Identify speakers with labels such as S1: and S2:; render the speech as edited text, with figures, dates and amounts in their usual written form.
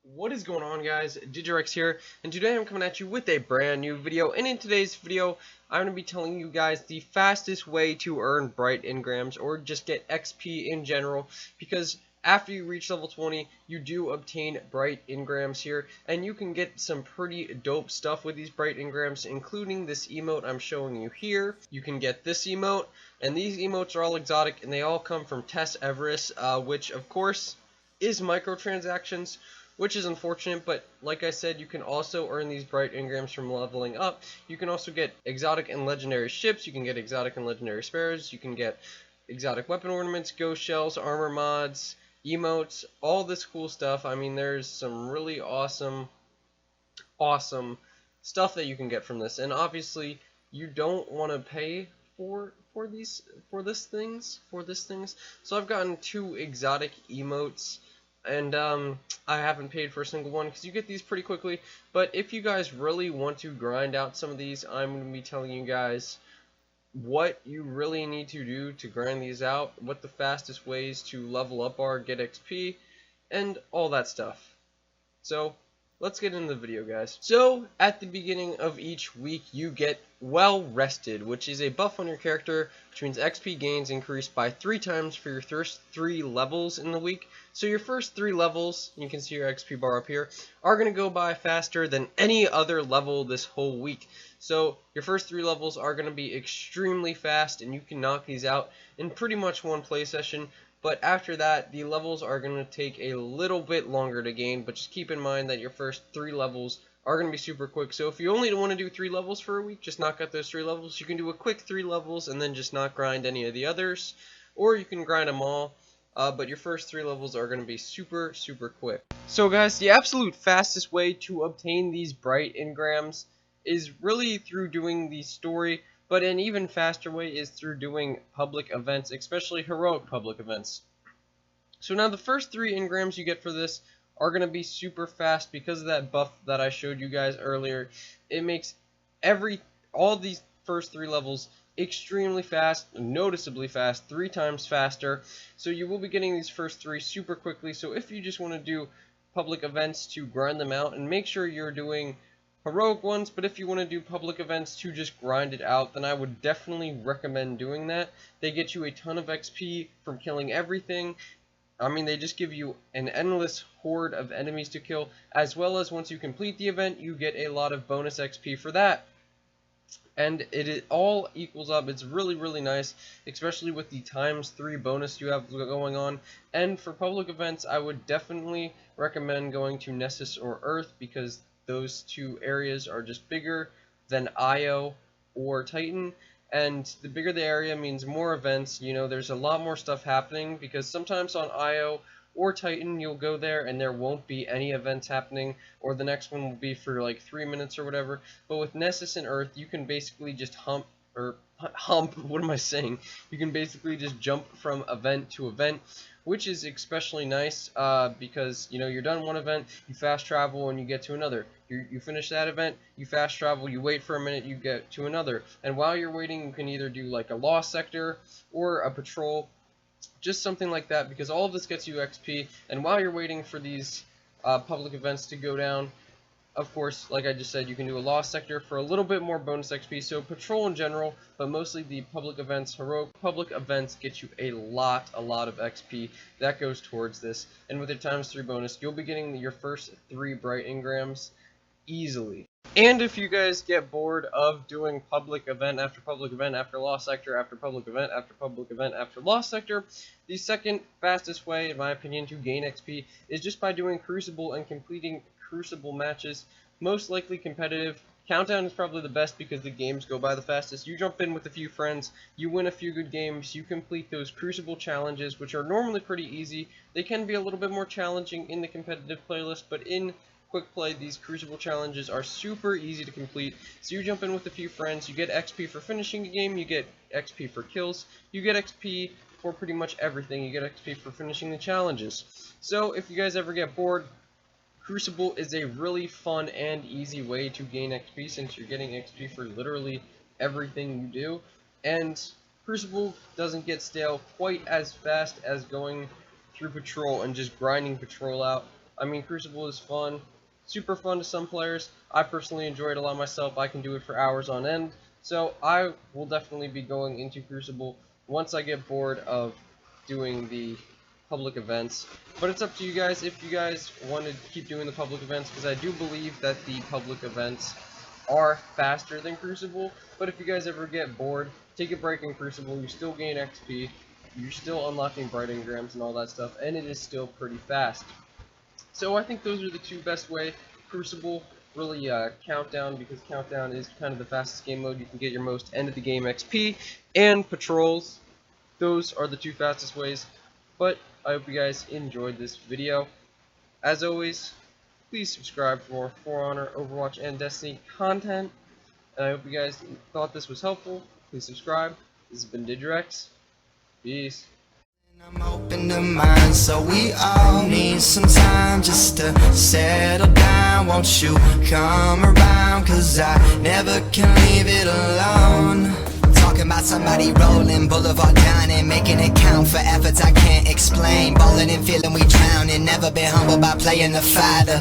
S1: What is going on, guys? Digirex here, and today I'm coming at you with a brand new video. And in today's video, I'm going to be telling you guys the fastest way to earn Bright Engrams, or just get XP in general, because after you reach level 20, you do obtain Bright Engrams here, and you can get some pretty dope stuff with these Bright Engrams, including this emote I'm showing you here. You can get this emote, and these emotes are all exotic, and they all come from Tess Everest, which, of course, is microtransactions, which is unfortunate, but like I said, you can also earn these Bright Engrams from leveling up. You can also get exotic and legendary ships, you can get exotic and legendary spares, you can get exotic weapon ornaments, ghost shells, armor mods, emotes, all this cool stuff. I mean, there's some really awesome stuff that you can get from this, and obviously you don't want to pay for this things. So I've gotten 2 exotic emotes, and I haven't paid for a single one because you get these pretty quickly. But if you guys really want to grind out some of these, I'm going to be telling you guys what you really need to do to grind these out, what the fastest ways to level up are, get XP, and all that stuff. So let's get into the video, guys. So at the beginning of each week, you get Well Rested, which is a buff on your character, which means XP gains increase by 3 times for your first 3 levels in the week. So your first 3 levels, you can see your XP bar up here, are going to go by faster than any other level this whole week. So your first 3 levels are going to be extremely fast, and you can knock these out in pretty much one play session. But after that, the levels are going to take a little bit longer to gain, but just keep in mind that your first 3 levels are going to be super quick. So if you only want to do 3 levels for a week, just knock out those 3 levels. You can do a quick 3 levels and then just not grind any of the others, or you can grind them all. But your first 3 levels are going to be super quick. So guys, the absolute fastest way to obtain these Bright Engrams is really through doing the story, but an even faster way is through doing public events, especially heroic public events. So now the first 3 engrams you get for this are going to be super fast because of that buff that I showed you guys earlier. It makes all these first 3 levels extremely fast, noticeably fast, 3 times faster. So you will be getting these first 3 super quickly. So if you just want to do public events to grind them out, and make sure you're doing heroic ones, but if you want to do public events to just grind it out, then I would definitely recommend doing that. They get you a ton of XP from killing everything. I mean, they just give you an endless horde of enemies to kill, as well as once you complete the event, you get a lot of bonus XP for that. And it all equals up. It's really nice, especially with the ×3 bonus you have going on. And for public events, I would definitely recommend going to Nessus or Earth, because those 2 areas are just bigger than Io or Titan. And the bigger the area means more events. You know, there's a lot more stuff happening, because sometimes on Io or Titan you'll go there and there won't be any events happening, or the next one will be for like 3 minutes or whatever. But with Nessus and Earth, you can basically just hump, what am I saying? You can basically just jump from event to event, which is especially nice because, you know, you're done one event, you fast travel and you get to another. You finish that event, you fast travel, you wait for a minute, you get to another. And while you're waiting, you can either do like a lost sector or a patrol, just something like that, because all of this gets you XP. And while you're waiting for these public events to go down, of course, like I just said, you can do a lost sector for a little bit more bonus XP. So patrol in general, but mostly the public events, heroic public events, get you a lot of XP that goes towards this. And with your ×3 bonus, you'll be getting your first 3 Bright Engrams easily. And if you guys get bored of doing public event after lost sector after public event after lost sector, the second fastest way, in my opinion, to gain XP is just by doing Crucible and completing Crucible matches, most likely competitive. Countdown is probably the best because the games go by the fastest. You jump in with a few friends, you win a few good games, you complete those Crucible challenges, which are normally pretty easy. They can be a little bit more challenging in the competitive playlist, but in quick play, these Crucible challenges are super easy to complete. So you jump in with a few friends, you get XP for finishing a game, you get XP for kills, you get XP for pretty much everything, you get XP for finishing the challenges. So if you guys ever get bored, Crucible is a really fun and easy way to gain XP, since you're getting XP for literally everything you do. And Crucible doesn't get stale quite as fast as going through Patrol and just grinding Patrol out. I mean, Crucible is fun, super fun to some players. I personally enjoy it a lot myself. I can do it for hours on end. So I will definitely be going into Crucible once I get bored of doing the public events. But it's up to you guys if you guys want to keep doing the public events, because I do believe that the public events are faster than Crucible. But if you guys ever get bored, take a break in Crucible. You still gain XP, you're still unlocking Bright Engrams and all that stuff, and it is still pretty fast. So I think those are the two best way. Crucible, really Countdown, because Countdown is kind of the fastest game mode. You can get your most end of the game XP, and Patrols. Those are the two fastest ways. But I hope you guys enjoyed this video. As always, please subscribe for more For Honor, Overwatch, and Destiny content. And I hope you guys thought this was helpful. Please subscribe. This has been Digirex. Peace.
S2: I'm open to mine, so we all need some time just to settle down. Won't you come around, cause I never can leave it alone. Talking about somebody rolling, boulevard dining, making it count for efforts I can't explain. Balling and feeling we drowning, never been humbled by playing the fighter.